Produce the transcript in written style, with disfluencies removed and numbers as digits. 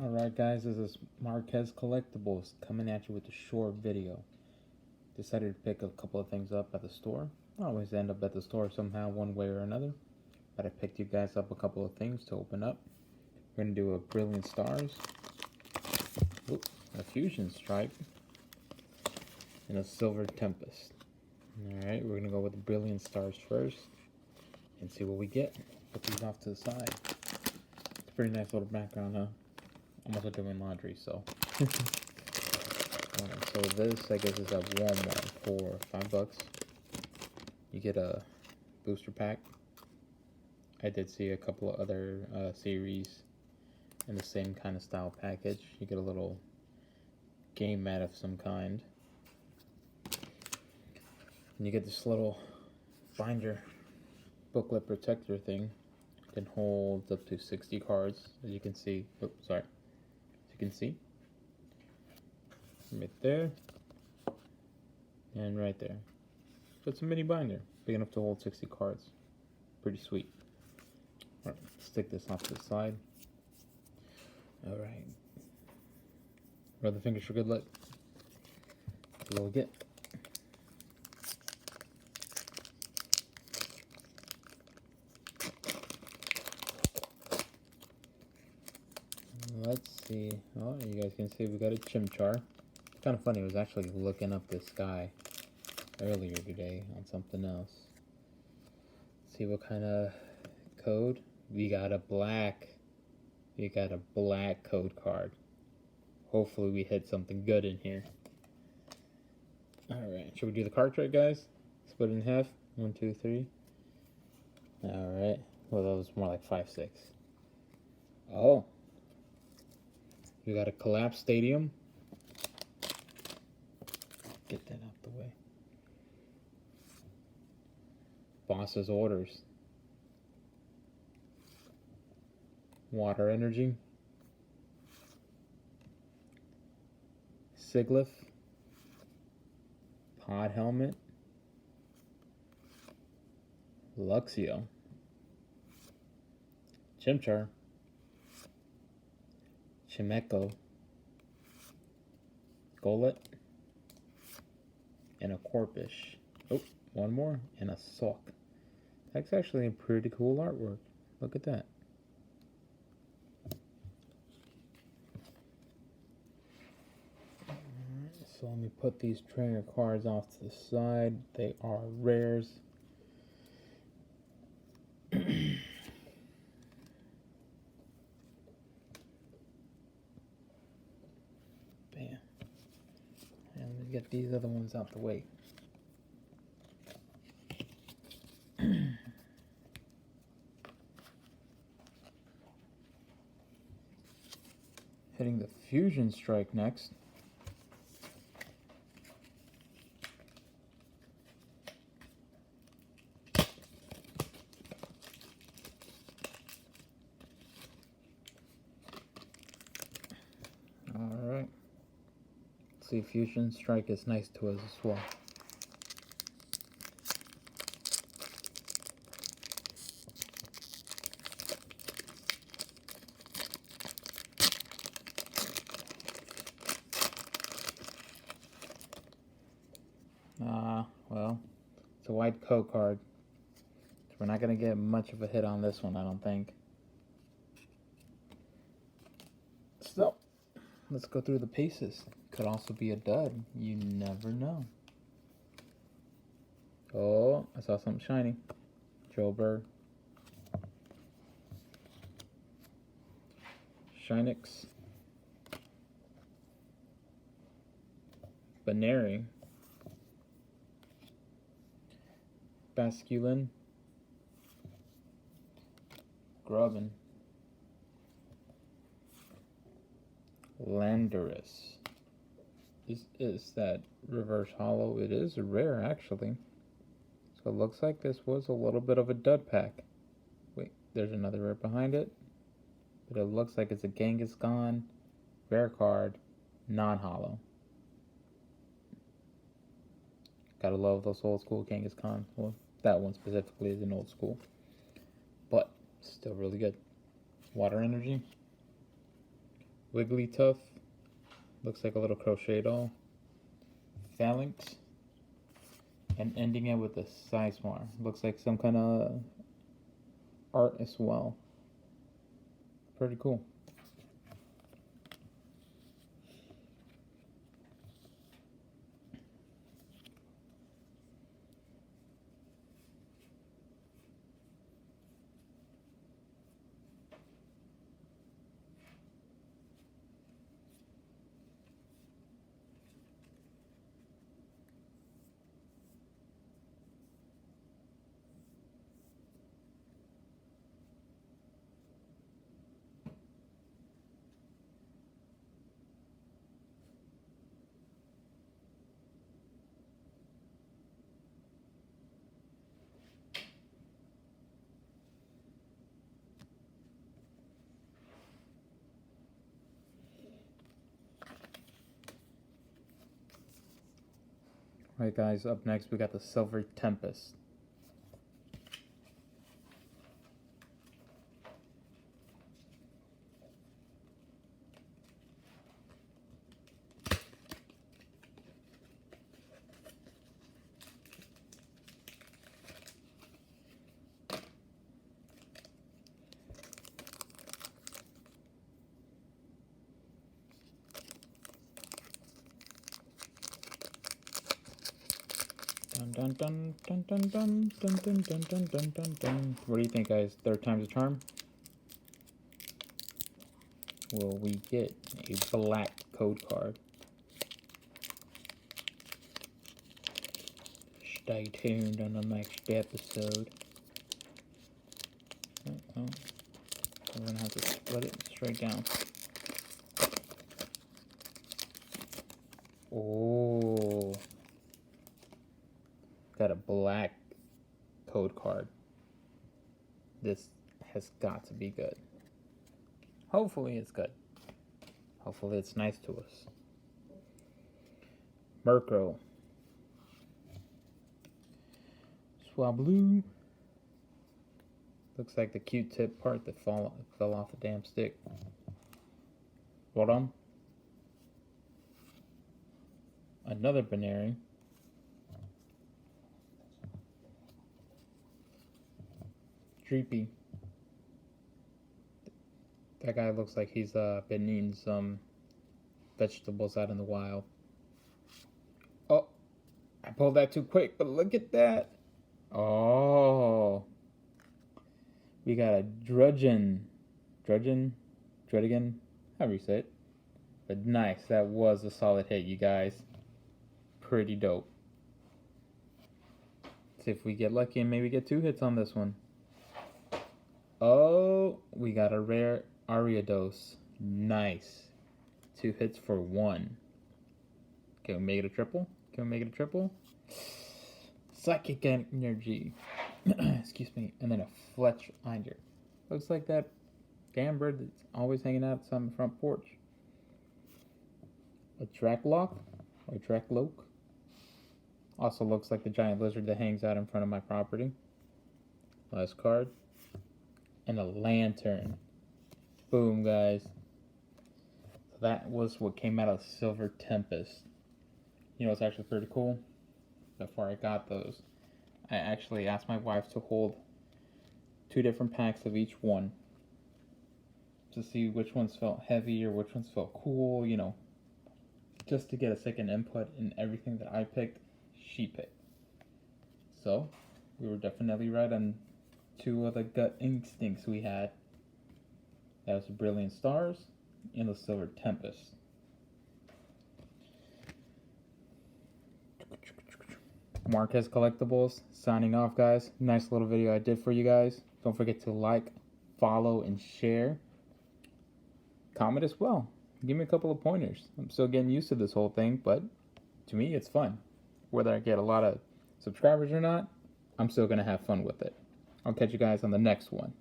Alright guys, this is Marquez Collectibles coming at you with a short video. Decided to pick a couple of things up at the store. I always end up at the store somehow, one way or another. But I picked you guys up a couple of things to open up. We're going to do a Brilliant Stars, a Fusion Strike, and a Silver Tempest. Alright, we're going to go with the Brilliant Stars first and see what we get. Put these off to the side. It's a pretty nice little background, huh? I'm also doing laundry, so. So this, I guess, is at Walmart for $5. You get a booster pack. I did see a couple of other series in the same kind of style package. You get a little game mat of some kind. And you get this little binder booklet protector thing. It can hold up to 60 cards, as you can see. Oops, sorry. As you can see. Right there. And right there. So it's a mini binder. Big enough to hold 60 cards. Pretty sweet. Alright, stick this off to the side. Alright. Rub the fingers for good luck. That's what we'll get. Let's see. Oh, you guys can see we got a Chimchar. It's kind of funny. I was actually looking up this guy earlier today on something else. Let's see what kind of code. We got a black code card. Hopefully we hit something good in here. Alright, should we do the card trick, guys? Split it in half. 1, 2, 3. Alright. Well, that was more like 5, 6. Oh. We got a collapsed stadium. Get that out the way. Boss's orders. Water energy. Siglif. Pod helmet. Luxio. Chimchar. Chimeco. Golett. And a Corpish. Oh, one more. And a Sock. That's actually a pretty cool artwork. Look at that. So let me put these trainer cards off to the side. They are rares. Bam. And let me get these other ones out the way. Hitting the Fusion Strike next. Alright. See, Fusion Strike is nice to us as well. Well, it's a white code card. So we're not going to get much of a hit on this one, I don't think. So, let's go through the paces. Could also be a dud. You never know. Oh, I saw something shiny. Joburg. Shinix. Baneri. Basculin. Grubbin. Landorus. Is that reverse hollow? It is a rare, actually. So it looks like this was a little bit of a dud pack. Wait, there's another rare behind it. But it looks like it's a Kangaskhan rare card, non-hollow. Gotta love those old school Kangaskhan. Well, that one specifically is an old school. But still really good. Water energy. Wigglytuff. Looks like a little crochet doll. Phalanx. And ending it with a Sizemar. Looks like some kind of art as well. Pretty cool. Alright guys, up next we got the Silver Tempest. Dun dun dun dun dun dun dun dun dun dun dun dun. What do you think, guys? Third time's a charm? Will we get a black code card? Stay tuned on the next episode. Oh, we're gonna have to split it straight down. Oh, got a black code card. This has got to be good. Hopefully it's good. Hopefully it's nice to us. Murkrow. Swablu. Looks like the Q-tip part that fell off the damn stick. Rodon. Another Baneri. Dreepy. That guy looks like he's been eating some vegetables out in the wild. Oh, I pulled that too quick, but look at that. Oh, we got a Druddigan, however you say it. But nice, that was a solid hit, you guys. Pretty dope. See if we get lucky and maybe get 2 hits on this one. Oh, we got a rare Ariados. Nice. 2 hits for 1. Can we make it a triple? Psychic Energy. Excuse me. And then a Fletch Inder. Looks like that damn bird that's always hanging out on the front porch. A Drakloak or Drakloak. Also looks like the giant lizard that hangs out in front of my property. Last card. And a Lantern. Boom, guys. So that was what came out of Silver Tempest. You know, it's actually pretty cool. Before I got those, I actually asked my wife to hold 2 different packs of each one to see which ones felt heavy or which ones felt cool, you know, just to get a second input in everything that I picked, she picked. So, we were definitely right on 2 of the gut instincts we had. That was the Brilliant Stars and the Silver Tempest. Marquez Collectibles signing off, guys. Nice little video I did for you guys. Don't forget to like, follow, and share. Comment as well. Give me a couple of pointers. I'm still getting used to this whole thing, but to me it's fun. Whether I get a lot of subscribers or not, I'm still going to have fun with it. I'll catch you guys on the next one.